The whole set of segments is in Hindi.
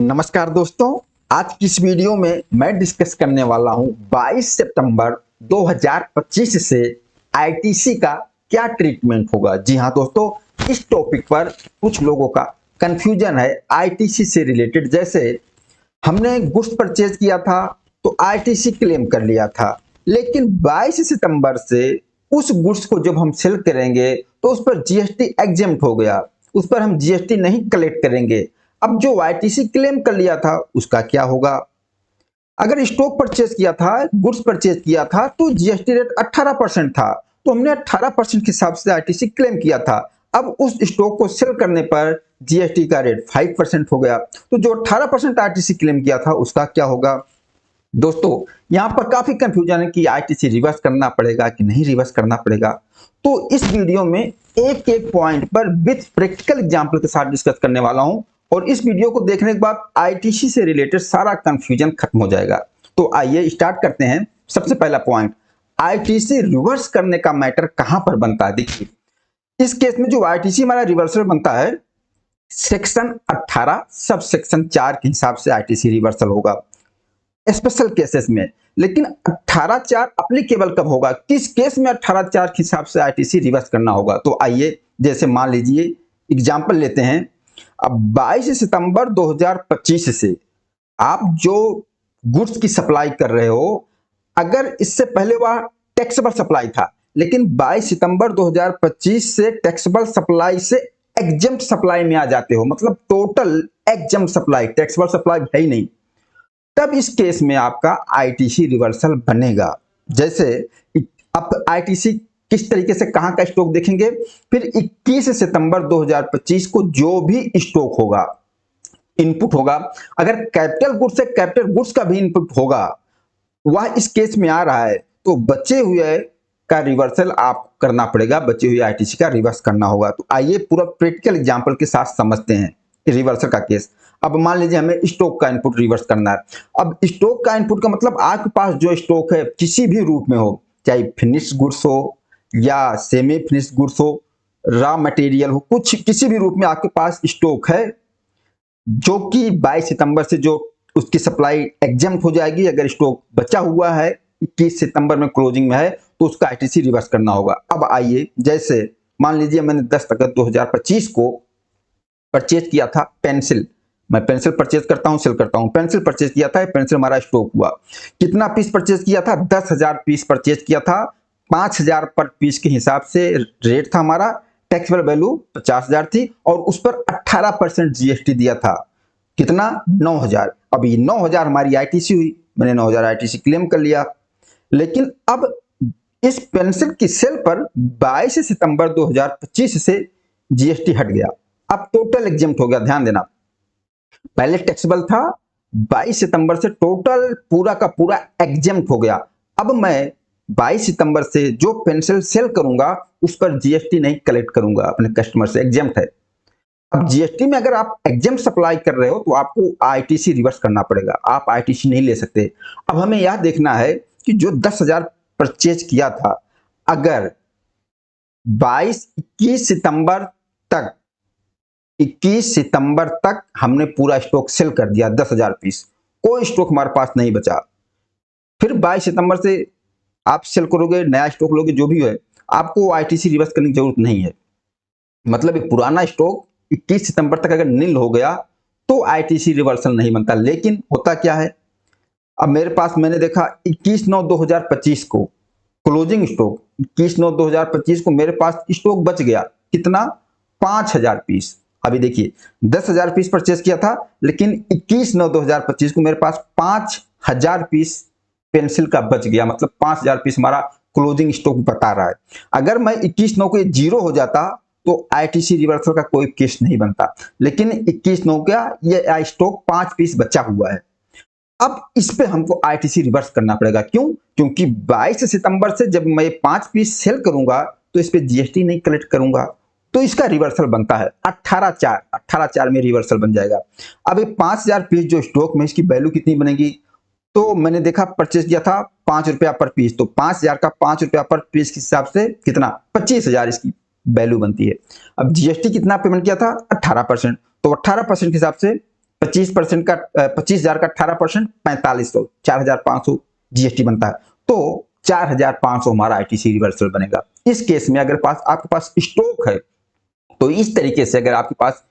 नमस्कार दोस्तों, आज की इस वीडियो में मैं डिस्कस करने वाला हूं 22 सितंबर 2025 से आईटीसी का क्या ट्रीटमेंट होगा। जी हां दोस्तों, इस टॉपिक पर कुछ लोगों का कंफ्यूजन है आईटीसी से रिलेटेड। जैसे हमने गुड्स परचेज किया था तो आईटीसी क्लेम कर लिया था, लेकिन 22 सितंबर से उस गुड्स को जब हम सेल करेंगे तो उस पर जीएसटी एग्जेम्प्ट हो गया, उस पर हम जीएसटी नहीं कलेक्ट करेंगे। अब जो आईटीसी क्लेम कर लिया था उसका क्या होगा? अगर स्टॉक परचेज किया था, गुड्स परचेज किया था तो जीएसटी रेट 18% था, तो हमने 18% के हिसाब से आईटीसी क्लेम किया था। अब उस स्टॉक को सेल करने पर जीएसटी का रेट 5% हो गया, तो जो 18% आईटीसी क्लेम किया था उसका क्या होगा? दोस्तों, यहां पर काफी कंफ्यूजन है कि आईटीसी रिवर्स करना पड़ेगा कि नहीं रिवर्स करना पड़ेगा। तो इस वीडियो में एक एक पॉइंट पर विथ प्रैक्टिकल एग्जांपल के साथ डिस्कस करने वाला हूं, और इस वीडियो को देखने के बाद आईटीसी से रिलेटेड सारा कंफ्यूजन खत्म हो जाएगा। तो आइए स्टार्ट करते हैं। सबसे पहला पॉइंट, आईटीसी रिवर्स करने का मैटर कहां पर बनता है। देखिए, इस केस में जो आईटीसी हमारा रिवर्सल बनता है, सेक्शन 18 सब सेक्शन 4 के हिसाब से आईटीसी रिवर्सल होगा स्पेशल केसेस में। लेकिन 18(4) अप्लीकेबल कब होगा, किस केस में 18(4) के हिसाब से आईटीसी रिवर्स करना होगा? तो आइए, जैसे मान लीजिए एग्जांपल लेते हैं। अब 22 सितंबर 2025 से आप जो गुड्स की सप्लाई कर रहे हो, अगर इससे पहले वह टैक्सेबल सप्लाई था, लेकिन 22 सितंबर 2025 से टैक्सेबल सप्लाई से एग्जेम्प्ट सप्लाई में आ जाते हो, मतलब total exempt supply, taxable supply है ही नहीं, तब इस केस में आपका आईटीसी रिवर्सल बनेगा। जैसे अब आईटीसी किस तरीके से कहां का स्टॉक देखेंगे, फिर 21 सितंबर 2025 को जो भी स्टॉक होगा, इनपुट होगा, अगर कैपिटल गुड्स से कैपिटल गुड्स का भी इनपुट होगा, वह इस केस में आ रहा है, तो बचे हुए का रिवर्सल आप करना पड़ेगा, बचे हुए आईटीसी का रिवर्स करना होगा। तो आइए पूरा प्रैक्टिकल एग्जांपल के साथ समझते हैं रिवर्सल का केस। अब मान लीजिए हमें स्टॉक का इनपुट रिवर्स करना है। अब स्टॉक का इनपुट का मतलब आपके पास जो स्टॉक है किसी भी रूप में हो, चाहे फिनिश गुड्स हो या सेमी फिनिश गुड्स हो, रॉ मटेरियल हो, कुछ किसी भी रूप में आपके पास स्टॉक है जो कि 22 सितंबर से जो उसकी सप्लाई एग्जेम्प्ट हो जाएगी। अगर स्टॉक बचा हुआ है 21 सितंबर में क्लोजिंग में है तो उसका आईटीसी रिवर्स करना होगा। अब आइए, जैसे मान लीजिए मैंने 10 अगस्त 2025 को परचेज किया था पेंसिल, मैं पेंसिल परचेज करता हूं, सेल करता हूं, पेंसिल परचेज किया था, पेंसिल हमारा स्टॉक हुआ। कितना पीस परचेज किया था? 10,000 पीस परचेज किया था। 5,000 पर पीस के हिसाब से रेट था हमारा, टैक्सेबल वैल्यू 50,000 थी, और उस पर 18% जीएसटी दिया था। कितना? 9,000। अब ये 9,000 हमारी आईटीसी हुई, मैंने 9,000 आईटीसी क्लेम कर लिया। लेकिन अब इस पेंसिल की सेल पर 22 सितंबर 2025 से जीएसटी हट गया, अब टोटल एग्जेम्प्ट हो गया। ध्यान देना, पहले टैक्सेबल था, 22 सितंबर से टोटल पूरा का पूरा एग्जेम्प्ट हो गया। अब मैं 22 सितंबर से जो पेंसिल सेल करूंगा उस पर जीएसटी नहीं कलेक्ट करूंगा अपने कस्टमर से, एग्जेम्प्ट है। अब जीएसटी में अगर आप एग्जेम्प्ट सप्लाई कर रहे हो तो आपको आईटीसी रिवर्स करना पड़ेगा, आप आईटीसी नहीं ले सकते। अब हमें यह देखना है कि जो 10,000 परचेज किया था, अगर 21 सितंबर तक 21 सितंबर तक हमने पूरा स्टॉक सेल कर दिया 10,000 पीस, कोई स्टॉक हमारे पास नहीं बचा, फिर 22 सितंबर से आप सेल करोगे, नया स्टॉक लोगे, जो भी है, आपको आईटीसी रिवर्स करने की जरूरत नहीं है। मतलब एक पुराना स्टॉक 21 सितंबर तक अगर नील हो गया तो आईटीसी रिवर्सल नहीं बनता। लेकिन होता क्या है, अब मेरे पास मैंने देखा 21/9/2025 को क्लोजिंग स्टॉक, 21/9/2025 को मेरे पास स्टॉक बच गया, कितना? 5,000 पीस। अभी देखिए, 10,000 पीस परचेज किया था, लेकिन 21/9/2025 को मेरे पास 5,000 पीस पेंसिल का बच गया, मतलब 5,000 पीस हमारा क्लोजिंग स्टॉक बता रहा है। अगर मैं 21/9 को जीरो हो जाता तो आईटीसी रिवर्सल का कोई केस नहीं बनता, लेकिन 21/9 का ये स्टॉक 5 पीस बचा हुआ है। अब इस पे हमको आईटीसी रिवर्स करना पड़ेगा। क्यों? क्योंकि 22 सितंबर से जब मैं 5 पीस सेल करूंगा तो इस पे जीएसटी नहीं कलेक्ट करूंगा, तो इसका रिवर्सल बनता है 18(4) में रिवर्सल बन जाएगा। अब ये 5,000 पीस जो स्टॉक में, इसकी वैल्यू कितनी बनेगी? तो मैंने देखा परचेज किया था 5 रुपया पर पीस, तो 5,000 का 5 रुपया पर पीस के हिसाब से कितना? 25,000 इसकी वैल्यू बनती है। अब जीएसटी कितना पेमेंट किया था? 18%, तो 18% के हिसाब से 25% का 25,000 का 18% 4500, 4,500 जीएसटी बनता है। तो 4,500 हमारा आईटीसी रिवर्सल बनेगा। इस केस में अगर आपके पास स्टॉक है तो इस तरीके से अगर आपके पास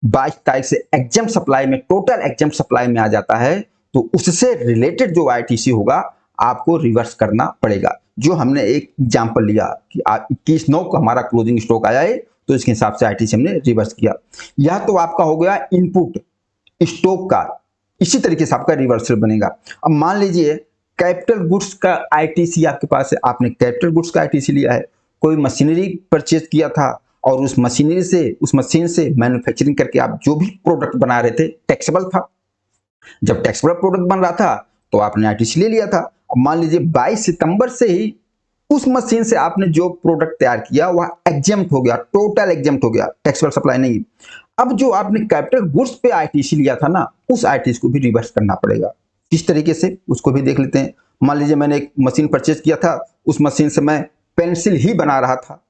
22 तारीख से एग्जाम सप्लाई में, टोटल एग्जाम सप्लाई में आ जाता है तो उससे रिलेटेड जो आईटीसी होगा आपको रिवर्स करना पड़ेगा। जो हमने एक एग्जांपल लिया कि 21/9 को हमारा क्लोजिंग स्टॉक आया है तो इसके हिसाब से आईटीसी हमने रिवर्स किया। यह तो आपका हो गया इनपुट स्टॉक का। इसी तरीके से आपका रिवर्सल बनेगा। अब मान लीजिए कैपिटल गुड्स का आईटीसी आपके पास है, आपने कैपिटल गुड्स का आईटीसी लिया है, कोई मशीनरी परचेज किया था और उस मशीनरी से, उस मशीन से मैन्युफैक्चरिंग करके आप जो भी प्रोडक्ट बना रहे थे टैक्सेबल था। जब टैक्सेबल प्रोडक्ट बन रहा था तो आपने आईटीसी ले लिया था। अब मान लीजिए 22 सितंबर से ही उस मशीन से आपने जो प्रोडक्ट तैयार किया वह एग्जेम्प्ट हो गया, टोटल एग्जेम्प्ट हो गया, टैक्सेबल सप्लाई नहीं। अब जो आपने कैपिटल गुड्स पे आईटीसी लिया था ना, उस आईटीसी को भी रिवर्स करना पड़ेगा। किस तरीके से उसको भी देख लेते हैं। मान लीजिए मैंने एक मशीन परचेज किया था, उस मशीन से मैं पेंसिल ही बना रहा था,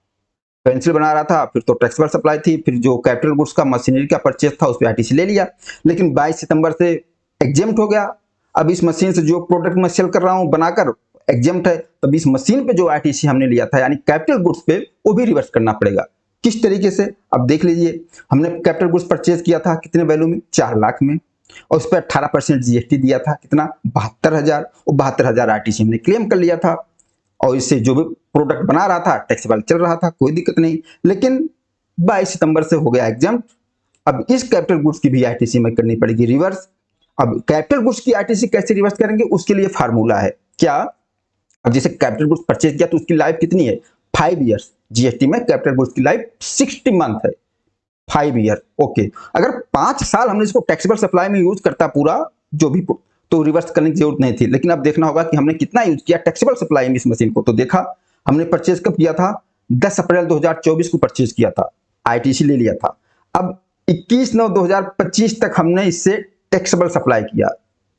फिर तो टैक्सेबल सप्लाई थी, फिर जो कैपिटल गुड्स का मशीनरी का परचेज था उस पर आईटीसी ले लिया, लेकिन 22 सितंबर से एग्जेम्प्ट हो गया। अब इस मशीन से जो प्रोडक्ट मैं सेल कर रहा हूं बनाकर एग्जेम्प्ट है, तब इस मशीन पे जो आईटीसी हमने लिया था यानी कैपिटल गुड्स पे, वो भी रिवर्स करना पड़ेगा। किस तरीके से अब देख लीजिए। हमने कैपिटल गुड्स परचेज किया था कितने वैल्यू में, 4 लाख में, और उस पर 18% जीएसटी दिया था, कितना, 72,000, और 72,000 आईटीसी हमने क्लेम कर लिया था। और इससे जो भी प्रोडक्ट बना रहा था टैक्सेबल चल रहा था, कोई दिक्कत नहीं। लेकिन 22 सितंबर से हो गया एग्जाम्प्ट। अब इस कैपिटल गुड्स की भी आईटीसी में करनी पड़ेगी रिवर्स। अब कैपिटल गुड्स की आईटीसी कैसे रिवर्स करेंगे, उसके लिए फार्मूला है क्या। अब जैसे कैपिटल गुड्स परचेज किया तो उसकी लाइफ कितनी है, 5 ईयर्स। जीएसटी में कैपिटल गुड्स की लाइफ 60 मंथ है, 5 ईयर। ओके, अगर 5 साल हमने इसको टैक्सेबल सप्लाई में यूज करता पूरा जो भी, तो रिवर्स करने की जरूरत नहीं थी। लेकिन अब देखना होगा कि हमने कितना यूज किया टैक्सेबल सप्लाई में इस मशीन को। तो देखा हमने परचेज कब किया था, 10 अप्रैल 2024 को परचेज किया था, आईटीसी ले लिया था। अब 21/9/2025 तक हमने इससे टैक्सेबल सप्लाई किया।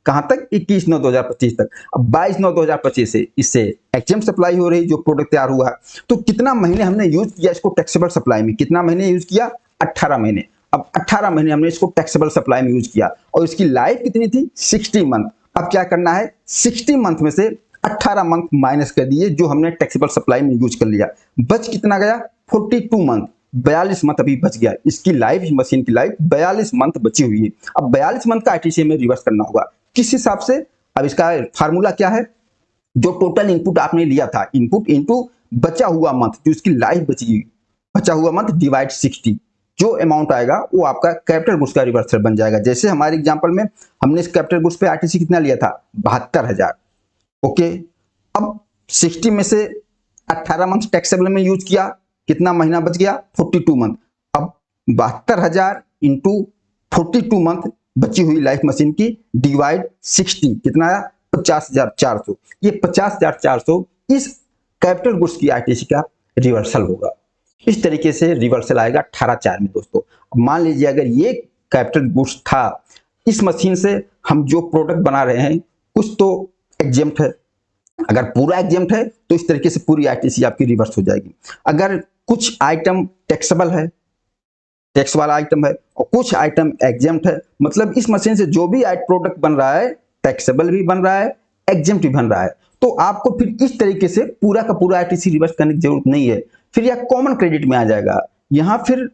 कहां तक, 21/9/2025 तक। अब 22/9/2025 से इससे एग्जेम्प्ट सप्लाई हो रही, जो प्रोडक्ट तैयार हुआ है। तो कितना महीने हमने यूज किया इसको टैक्सेबल सप्लाई में, कितना महीने यूज किया, 18 महीने। अब 18 महीने हमने इसको टैक्सेबल सप्लाई में यूज किया और इसकी लाइफ कितनी थी, 60 मंथ। अब क्या करना है, 60 मंथ में से 18 मंथ माइनस कर दिए जो हमने टैक्सेबल सप्लाई में यूज कर लिया। बच कितना गया, 42 मंथ, 42 मंथ अभी बच गया। इसकी लाइफ, मशीन की लाइफ 42 मंथ बची हुई है। अब 42 मंथ का आईटीसी में रिवर्स करना होगा। किस हिसाब से, अब इसका फार्मूला क्या है, जो टोटल इनपुट आपने लिया था, इनपुट इनटू बचा हुआ मंथ, जो इसकी लाइफ बची, बचा हुआ मंथ डिवाइड 60, जो अमाउंट आएगा वो आपका कैपिटल गुड्स का रिवर्सल बन जाएगा। जैसे हमारे एग्जांपल में हमने इस कैपिटल गुड्स पे आईटीसी कितना लिया था, 72,000। ओके, अब 60 में से 18 मंथ टैक्सेबल में यूज किया, कितना महीना बच गया, 42 मंथ। अब 72,000 इंटू 42 मंथ बची हुई लाइफ मशीन की डिवाइड 60, कितना आया, 50,400। ये 50,400 इस कैपिटल गुड्स की आईटीसी का रिवर्सल होगा। इस तरीके से रिवर्सल आएगा 18/4 में दोस्तों। अब मान लीजिए अगर ये कैपिटल गुड्स था, इस मशीन से हम जो प्रोडक्ट बना रहे हैं कुछ तो एग्जेम्प्ट है, अगर पूरा एग्जेम्प्ट है तो इस तरीके से पूरी आईटीसी आपकी रिवर्स हो जाएगी। अगर कुछ आइटम टैक्सेबल है, टैक्स वाला आइटम है, और कुछ आइटम एग्जेम्प्ट है, मतलब इस मशीन से जो भी प्रोडक्ट बन रहा है टैक्सेबल भी बन रहा है, एग्जेम्प्ट भी बन रहा है, तो आपको फिर इस तरीके से पूरा का पूरा आईटीसी रिवर्स करने की जरूरत नहीं है। फिर यह कॉमन क्रेडिट में आ जाएगा। यहां फिर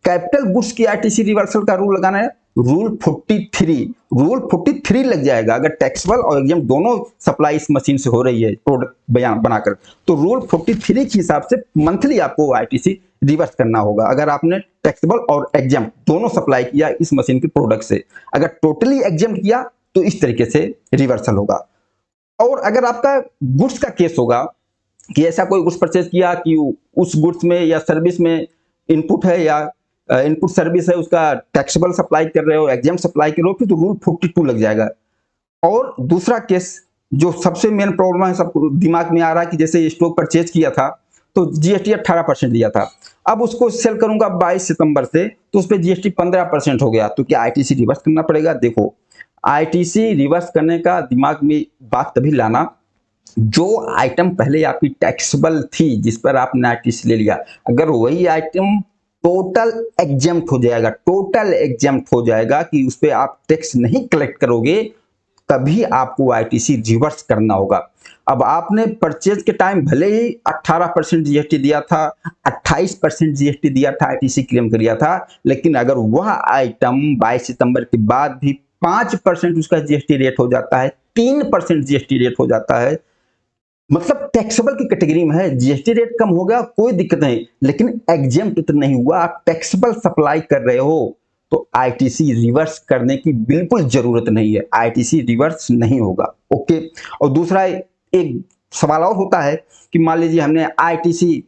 कैपिटल गुड्स की आईटीसी रिवर्सल का रूल लगाना है, रूल 43 लग जाएगा। अगर टैक्सेबल और एग्जेम्प्ट दोनों सप्लाई इस मशीन से हो रही है प्रोडक्ट बनाकर, तो रूल 43 के हिसाब से मंथली आपको आईटीसी रिवर्स करना होगा। अगर आपने टैक्सेबल और एग्जेम्प्ट दोनों सप्लाई किया इस मशीन के प्रोडक्ट से, अगर टोटली एग्जेम्प्ट किया तो इस तरीके से रिवर्सल होगा। और अगर आपका गुड्स का केस होगा कि ऐसा कोई गुड्स परचेज किया कि उस गुड्स में या सर्विस में इनपुट है या इनपुट सर्विस है, उसका टैक्सेबल सप्लाई कर रहे हो, एग्जेम्प्ट सप्लाई कर रहे हो, फिर तो रूल 42 लग जाएगा। और दूसरा केस जो सबसे मेन प्रॉब्लम है, सब दिमाग में आ रहा है कि जैसे स्टॉक परचेज किया था तो जीएसटी 18% दिया था, अब उसको सेल करूंगा 22 सितंबर से तो उस पर जीएसटी 15% हो गया, तो क्या आईटीसी रिवर्स करना पड़ेगा। देखो, आईटीसी रिवर्स करने का दिमाग में बात तभी लाना, जो आइटम पहले आपकी टैक्सेबल थी जिस पर आपने आईटीसी ले लिया, अगर वही आइटम टोटल एग्जेम्प्ट हो जाएगा, टोटल एग्जेम्प्ट हो जाएगा कि उस पर आप टैक्स नहीं कलेक्ट करोगे, तभी आपको आईटीसी रिवर्स करना होगा। अब आपने परचेज के टाइम भले ही 18% जीएसटी दिया था, 28% जीएसटी दिया था, आईटीसी क्लेम किया था, लेकिन अगर वह आइटम 22 सितंबर के बाद भी 5% उसका जीएसटी रेट हो जाता है, 3% जीएसटी रेट हो जाता है, मतलब टैक्सेबल की कैटेगरी में है, जीएसटी रेट कम हो गया कोई दिक्कत नहीं, लेकिन एग्जेम्प्ट तो नहीं हुआ, आप टैक्सेबल सप्लाई कर रहे हो, तो आईटीसी रिवर्स करने की बिल्कुल जरूरत नहीं है, आईटीसी रिवर्स नहीं होगा। ओके। और दूसरा एक सवाल और होता है कि मान लीजिए हमने आईटीसी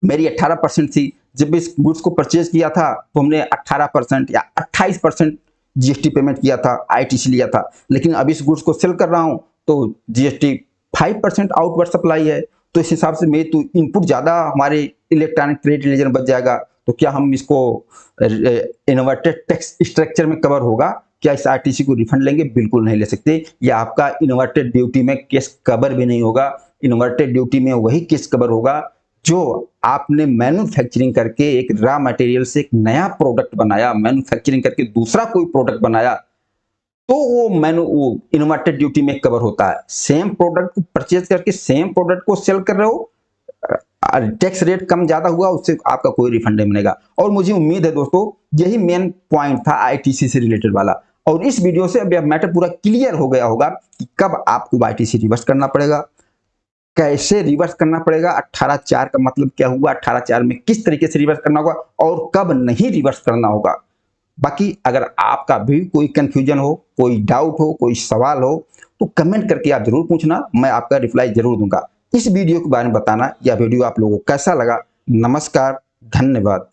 मेरी 18% थी, जब इस गुड्स को परचेज किया था तो हमने 18% या 28% जीएसटी पेमेंट किया था, आईटीसी लिया था, लेकिन अब इस गुड्स को सेल कर रहा हूं तो जीएसटी 5% आउटवर्ड सप्लाई है, तो इस हिसाब से मेरी तो इनपुट ज्यादा हमारे इलेक्ट्रॉनिक ट्रेड लेजर बच जाएगा, तो क्या हम इसको इन्वर्टेड टैक्स स्ट्रक्चर में कवर होगा? क्या इस आरटीसी को रिफंड लेंगे? बिल्कुल नहीं ले सकते, या आपका इन्वर्टेड ड्यूटी में केस कवर भी नहीं होगा। इन्वर्टेड ड्यूटी में वही केस कवर होगा जो आपने मैन्युफैक्चरिंग करके एक रॉ मटेरियल से एक नया प्रोडक्ट बनाया, मैन्युफैक्चरिंग करके दूसरा कोई प्रोडक्ट बनाया, तो वो इन्वर्टेड ड्यूटी में कवर होता है। सेम प्रोडक्ट को परचेज करके सेम प्रोडक्ट को सेल कर रहे हो, टैक्स रेट कम ज्यादा हुआ, उससे आपका कोई रिफंड नहीं मिलेगा। और मुझे उम्मीद है दोस्तों यही मेन पॉइंट था आईटीसी से रिलेटेड वाला, और इस वीडियो से अब मैटर पूरा क्लियर हो गया होगा कि कब आपको आईटीसी रिवर्स करना पड़ेगा, कैसे रिवर्स करना पड़ेगा, 18(4) का मतलब क्या हुआ, 18(4) में किस तरीके से रिवर्स करना होगा और कब नहीं रिवर्स करना होगा। बाकी अगर आपका भी कोई कंफ्यूजन हो, कोई डाउट हो, कोई सवाल हो, तो कमेंट करके आप जरूर पूछना, मैं आपका रिप्लाई जरूर दूंगा। इस वीडियो के बारे में बताना, यह वीडियो आप लोगों को कैसा लगा। नमस्कार, धन्यवाद।